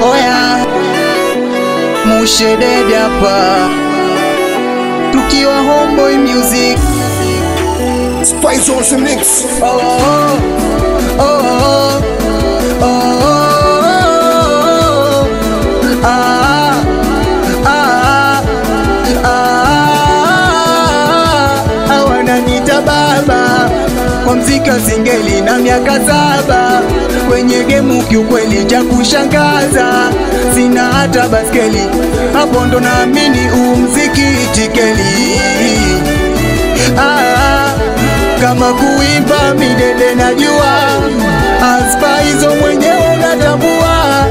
Oya Mushedede hapa tukiwa Homeboy Music. Spice on the mix. Wananiita baba kwa mzika singeli na miaka 7 kwenye gemu, kiukweli cha kushangaza sina hata baskeli, hapo ndo naamini mziki tikeli. Kama kuimba midede najua, aspa hizo mwenyewe unatambua,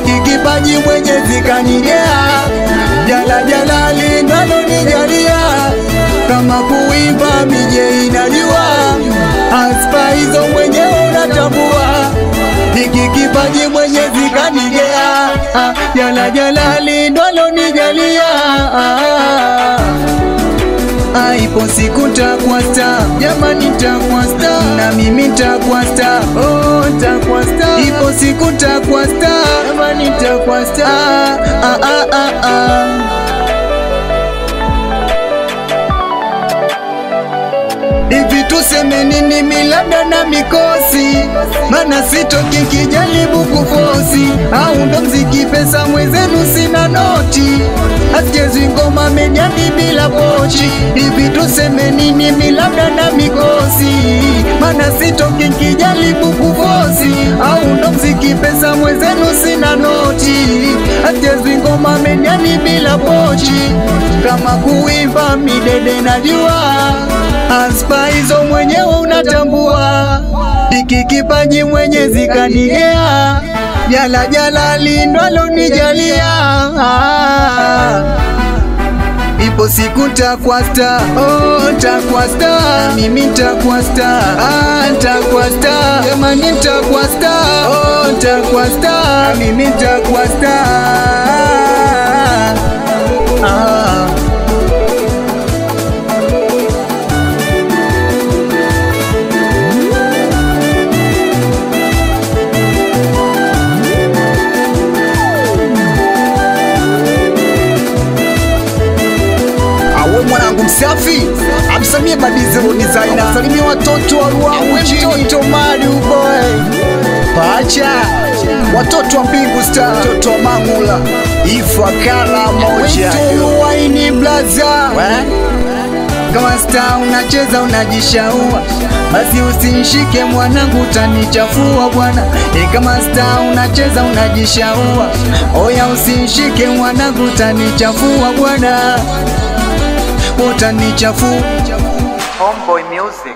kikipaji Mwenyezi kanigea, jala jalali ndalo nijalia. Kama kuimba mije inajua, aspa hizo mwenyewe unatambua, kikipaji Mwenyezi kanigea, jala jalali ndalo nijalia. Ipo siku nitakuwa star, jamani nitakuwa star, na mimi nitakuwa star, oh nitakuwa star. Ipo siku nitakuwa star, jamani nitakuwa star, Hivi tuseme nini milada na mikosi, mana sitoki kijaribu kufosi, au ndo mziki pesa mwezenu sina noti, asichezwi ngoma mediani bila pochi. Hivi tuseme nini milada na mikosi, mana sitoki kijaribu kufosi, au ndo mziki pesa mwezenu sina noti, asichezwi ngoma mediani bila pochi. Kama kuimba midede najua, aspa hizo mwenyewe unatambua, kikipaji Mwenyezi kanigea, jala jalali ndalo nijalia. Ipo siku nitakuwa star, oh nitakuwa star, mimi nitakuwa star, nitakuwa star, jamani nitakuwa star, oh nitakuwa star, mimi nitakuwa star. Mwanangu msafi amsamie Badizero designer, salimia watoto wa Ruaha, mtoto Madu boy pacha, watoto wa Mbingu Star, watoto wa Mangula Ifakara moja, watoto waini blaza. Kama star unacheza unajishaua, basi usinishike mwanangu utanichafua bwana. Kama star unacheza unajishaua, oya usinishike mwanangu utanichafua bwana, utanichafua. Homeboy Music.